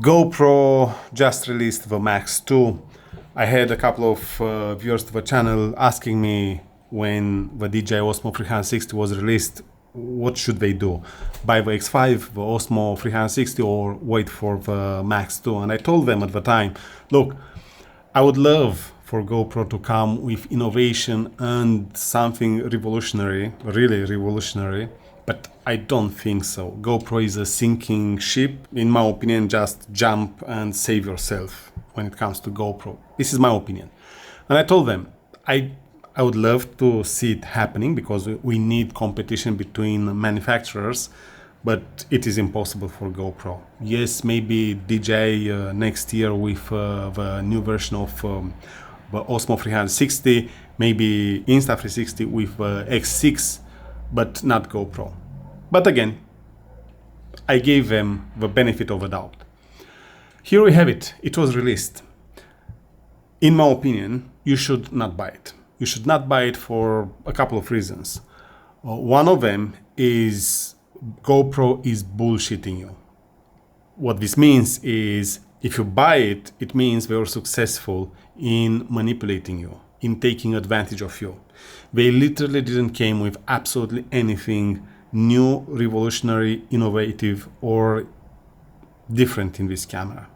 GoPro just released the Max 2. I had a couple of viewers to the channel asking me when the DJI Osmo 360 was released, what should they do? Buy the X5, the Osmo 360, or wait for the Max 2? And I told them at the time, look, I would love for GoPro to come with innovation and something revolutionary, really revolutionary, but I don't think so. GoPro is a sinking ship. In my opinion, just jump and save yourself when it comes to GoPro. This is my opinion. And I told them, I would love to see it happening because we need competition between manufacturers, but it is impossible for GoPro. Yes, maybe DJI next year with the new version of the Osmo 360, maybe Insta360 with the X6, but not GoPro. But again, I gave them the benefit of the doubt. Here we have it. It was released. In my opinion, you should not buy it. You should not buy it for a couple of reasons. One of them is GoPro is bullshitting you. What this means is if you buy it, it means they were successful in manipulating you, in taking advantage of you. They literally didn't came with absolutely anything new, revolutionary, innovative, or different in this camera.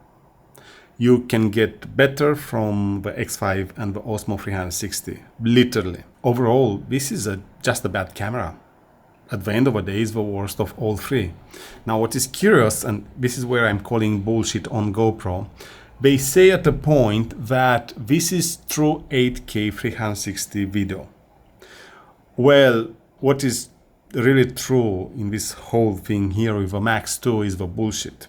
You can get better from the X5 and the Osmo 360, literally. Overall, this is just a bad camera. At the end of the day, it's the worst of all three. Now, what is curious, and this is where I'm calling bullshit on GoPro, they say at a point that this is true 8K 360 video. Well, what is really true in this whole thing here with the Max 2 is the bullshit.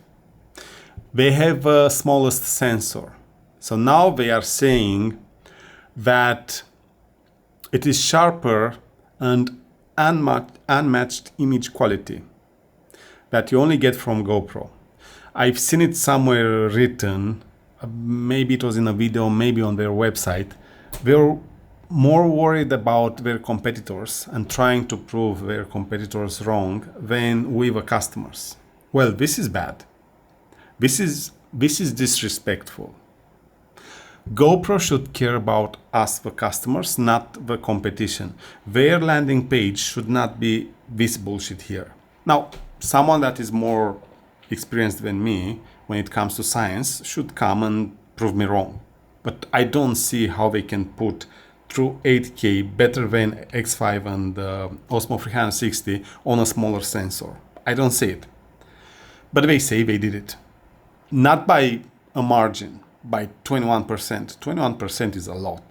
They have the smallest sensor. So now they are saying that it is sharper and unmatched image quality that you only get from GoPro. I've seen it somewhere written, maybe it was in a video, maybe on their website. They're more worried about their competitors and trying to prove their competitors wrong than with the customers. Well, this is bad. This is disrespectful. GoPro should care about us, the customers, not the competition. Their landing page should not be this bullshit here. Now, someone that is more experienced than me when it comes to science should come and prove me wrong. But I don't see how they can put true 8K better than X5 and Osmo 360 on a smaller sensor. I don't see it. But they say they did it. Not by a margin, by 21%. 21% is a lot.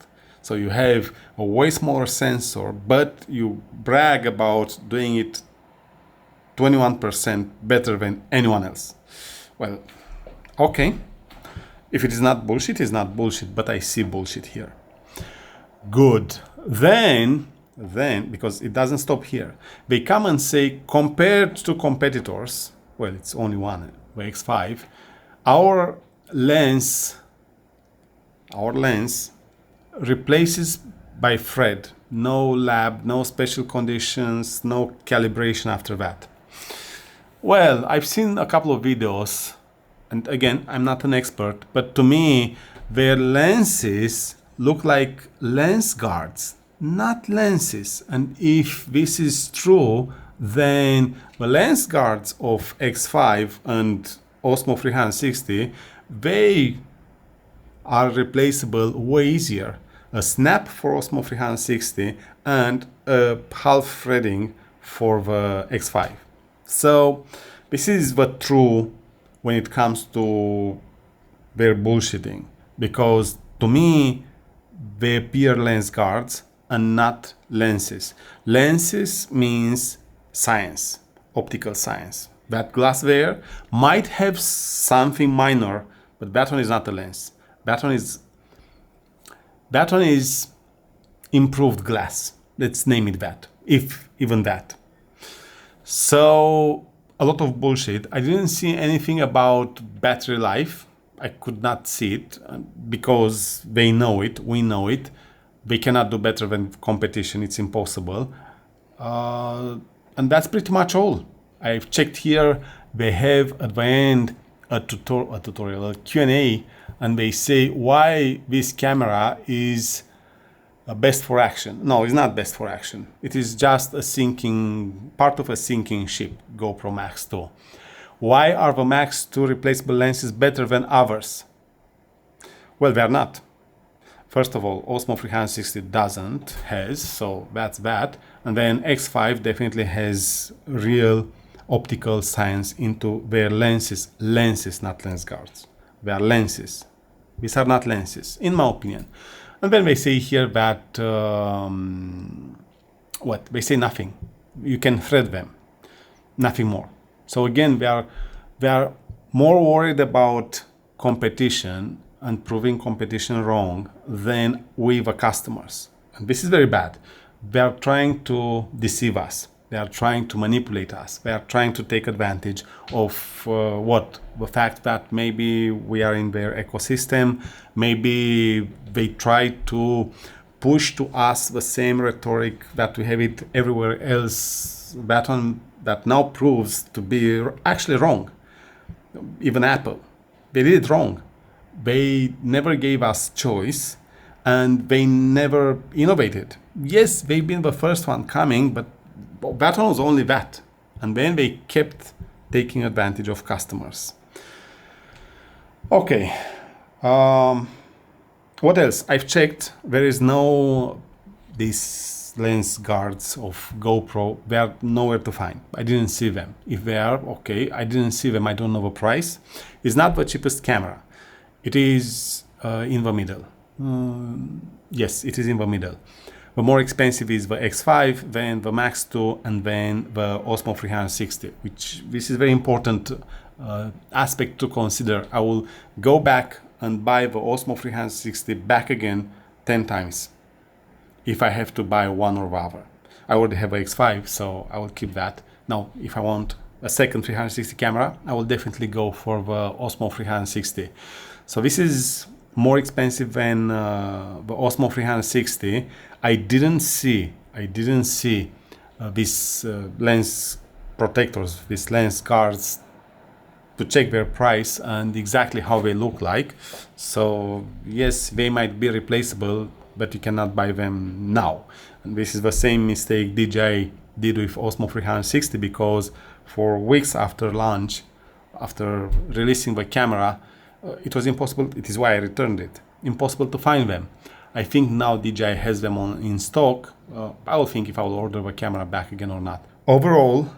So you have a way smaller sensor, but you brag about doing it 21% better than anyone else. Well, okay. If it is not bullshit, it's not bullshit, but I see bullshit here. Good. Then, because it doesn't stop here, they come and say, compared to competitors, well, it's only one, the X5, our lens replaces by thread. No lab, no special conditions, no calibration after that. Well, I've seen a couple of videos, and again, I'm not an expert, but to me, their lenses look like lens guards, not lenses. And if this is true, then the lens guards of X5 and Osmo 360, they are replaceable way easier. A snap for Osmo 360 and a half threading for the X5. So this is the true when it comes to their bullshitting, because to me they appear lens guards and not lenses. Lenses means science, optical science. That glass there might have something minor, but that one is not a lens. That one is improved glass. Let's name it that, if even that. So a lot of bullshit. I didn't see anything about battery life. I could not see it because they know it, we know it. They cannot do better than competition. It's impossible. And that's pretty much all. I've checked here. They have at the end a tutorial, a Q&A, and they say why this camera is best for action. No, it's not best for action. It is just a sinking, part of a sinking ship, GoPro Max 2. Why are the Max 2 replaceable lenses better than others? Well, they're not. First of all, Osmo 360 doesn't, has, so that's that. And then X5 definitely has real optical science into their lenses. Lenses, not lens guards. They are lenses. These are not lenses, in my opinion. And then they say here that, what? They say nothing. You can thread them, nothing more. So again, they are more worried about competition and proving competition wrong than with the customers. And this is very bad. They are trying to deceive us. They are trying to manipulate us. They are trying to take advantage of the fact that maybe we are in their ecosystem. Maybe they try to push to us the same rhetoric that we have it everywhere else. That now proves to be actually wrong. Even Apple, they did it wrong. They never gave us choice, and they never innovated. Yes, they've been the first one coming, but that one was only that. And then they kept taking advantage of customers. Okay. What else? I've checked. There is no these lens guards of GoPro. They are nowhere to find. I didn't see them. If they are, okay. I didn't see them. I don't know the price. It's not the cheapest camera. It is in the middle. Yes, it is in the middle. The more expensive is the X5, then the Max 2, and then the Osmo 360, which this is very important aspect to consider. I will go back and buy the Osmo 360 back again 10 times if I have to buy one or the other. I already have a X5, so I will keep that. Now, if I want a second 360 camera, I will definitely go for the Osmo 360. So this is more expensive than the Osmo 360. I didn't see these lens protectors, these lens guards, to check their price and exactly how they look like. So yes, they might be replaceable, but you cannot buy them now. And this is the same mistake DJI did with Osmo 360, because for weeks after launch, after releasing the camera, it was impossible. It is why I returned it. Impossible to find them. I think now DJI has them in stock. I will think if I will order the camera back again or not. Overall,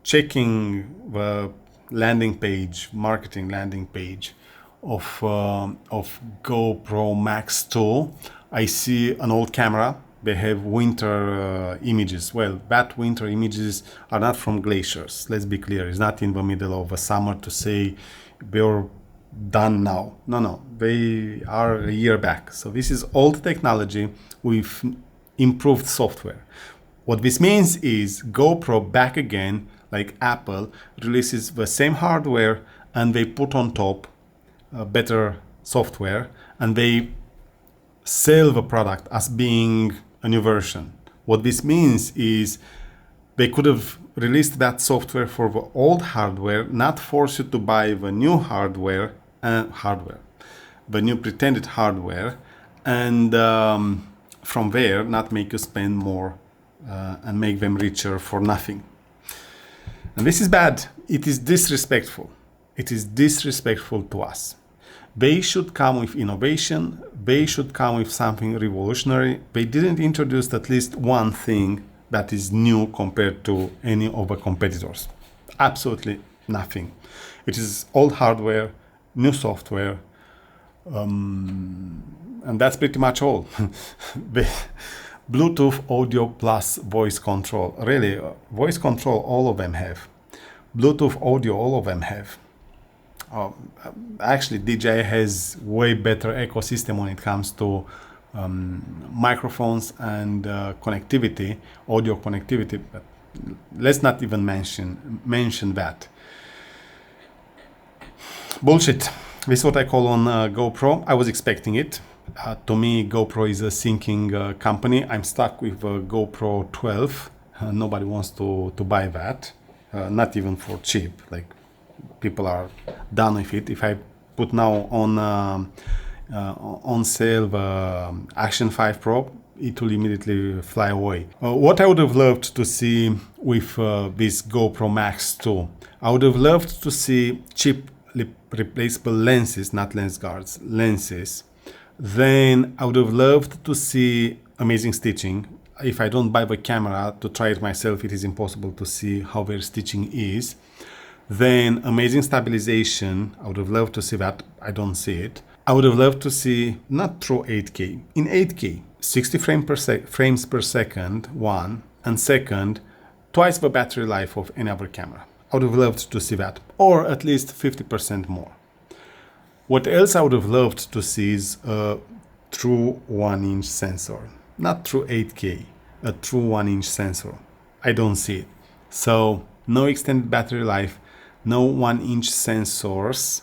checking the landing page, marketing landing page of GoPro Max 2, I see an old camera. They have winter images. Well, that winter images are not from glaciers. Let's be clear. It's not in the middle of a summer to say we're done now. No, they are a year back. So this is old technology with improved software. What this means is GoPro back again, like Apple, releases the same hardware and they put on top better software, and they sell the product as being a new version. What this means is they could have released that software for the old hardware, not force you to buy the new hardware, the new pretended hardware, and from there not make you spend more and make them richer for nothing. And this is bad. It is disrespectful. It is disrespectful to us. They should come with innovation. They should come with something revolutionary. They didn't introduce at least one thing that is new compared to any of the competitors. Absolutely nothing. It is old hardware, new software, and that's pretty much all. Bluetooth audio plus voice control. Really, voice control, all of them have. Bluetooth audio, all of them have. Actually, DJI has way better ecosystem when it comes to microphones and connectivity, audio connectivity. But let's not even mention that. Bullshit. This is what I call on GoPro. I was expecting it. To me, GoPro is a sinking company. I'm stuck with GoPro 12. Nobody wants to buy that, not even for cheap. Like, people are done with it. If I put now on sale the Action 5 Pro, it will immediately fly away. What I would have loved to see with this GoPro Max 2, I would have loved to see cheap replaceable lenses, not lens guards, lenses. Then I would have loved to see amazing stitching. If I don't buy the camera to try it myself, it is impossible to see how their stitching is. Then amazing stabilization, I would have loved to see that. I don't see it. I would have loved to see, not through 8K, in 8K, 60 frames per second, one, and second, twice the battery life of any other camera. I would have loved to see that, or at least 50% more. What else I would have loved to see is a true 1-inch sensor. Not true 8K, a true 1-inch sensor. I don't see it. So no extended battery life, no 1-inch sensors,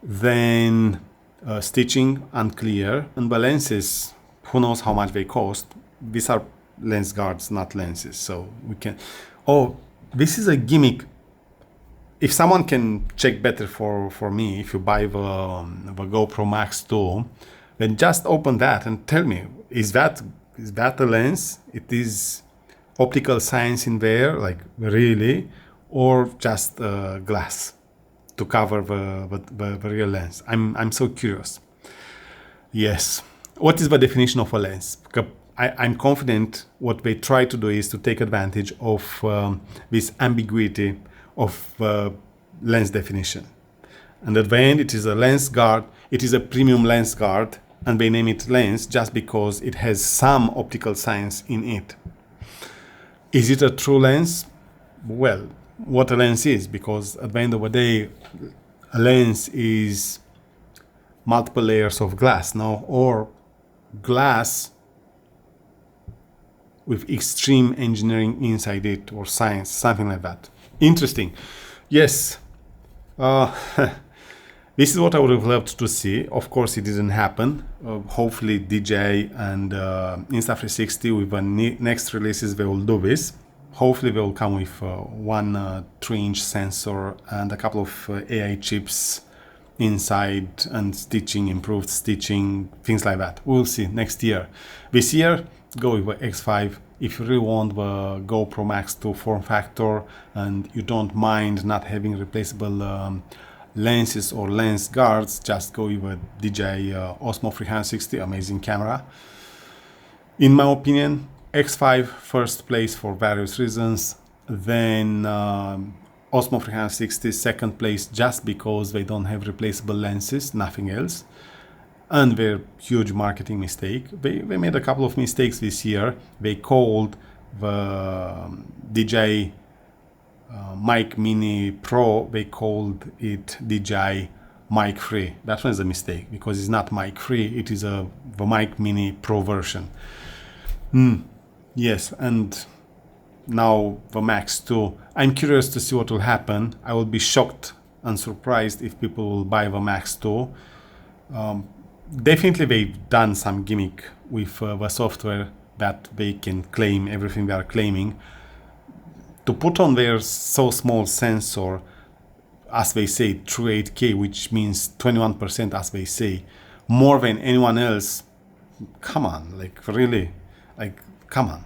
then stitching unclear, and the lenses, who knows how much they cost. These are lens guards, not lenses, so we can... Oh, this is a gimmick. If someone can check better for me, if you buy the GoPro Max 2, then just open that and tell me, is that a lens? It is optical science in there, like really, or just glass to cover the real lens? I'm so curious. Yes. What is the definition of a lens? I'm confident what they try to do is to take advantage of this ambiguity of lens definition. And at the end, it is a lens guard. It is a premium lens guard, and they name it lens just because it has some optical science in it. Is it a true lens? Well, what a lens is, because at the end of the day, a lens is multiple layers of glass, no? Or glass with extreme engineering inside it, or science, something like that. Interesting. Yes. This is what I would have loved to see. Of course, it didn't happen. Hopefully, DJI and Insta360 with the next releases, they will do this. Hopefully, they will come with one 3-inch sensor and a couple of AI chips inside, and stitching, improved stitching, things like that. We'll see next year. This year, go with the X5. If you really want the GoPro Max 2 form factor and you don't mind not having replaceable lenses or lens guards, just go with the DJI Osmo 360, amazing camera. In my opinion, X5 first place for various reasons, then Osmo 360 second place just because they don't have replaceable lenses, nothing else. And their huge marketing mistake. They made a couple of mistakes this year. They called the DJI Mic Mini Pro, they called it DJI Mic Free. That was a mistake, because it's not Mic Free, it is the Mic Mini Pro version. Yes, and now the Max 2. I'm curious to see what will happen. I will be shocked and surprised if people will buy the Max 2. Definitely they've done some gimmick with the software that they can claim everything they are claiming. To put on their so small sensor, as they say, true 8K, which means 21%, as they say, more than anyone else. Come on, like really, like come on.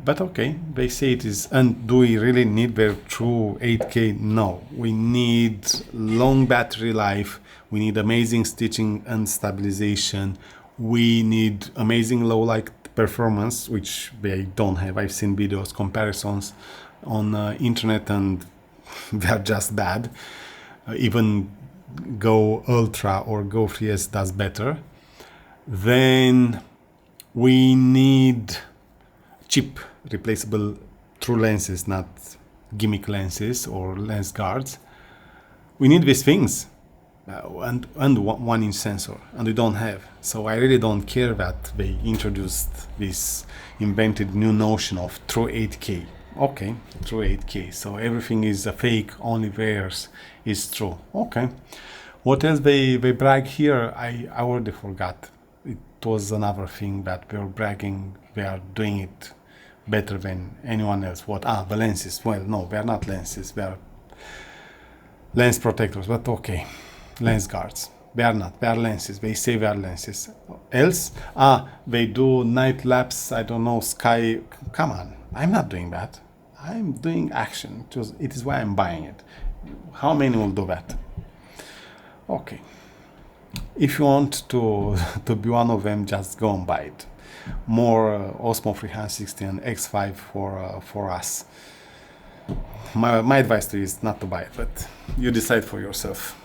But okay, they say it is. And do we really need their true 8K? No, we need long battery life. We need amazing stitching and stabilization. We need amazing low light performance, which they don't have. I've seen videos, comparisons on internet, and they are just bad. Even Go Ultra or Go 3S does better. Then we need cheap replaceable true lenses, not gimmick lenses or lens guards. We need these things. And 1-inch sensor, and we don't have. So I really don't care that they introduced this invented new notion of true 8K. Okay, true 8K. So everything is a fake, only theirs is true. Okay. What else they brag here? I already forgot. It was another thing that they were bragging. They are doing it better than anyone else. What? The lenses. Well, no, they are not lenses. They are lens protectors, but okay, lens guards. They are not. They are lenses. They say they are lenses. Else, they do night lapse. I don't know, sky. Come on, I'm not doing that. I'm doing action. It is why I'm buying it. How many will do that? Okay. If you want to to be one of them, just go and buy it. More Osmo 360 and X5 for us. My advice to you is not to buy it, but you decide for yourself.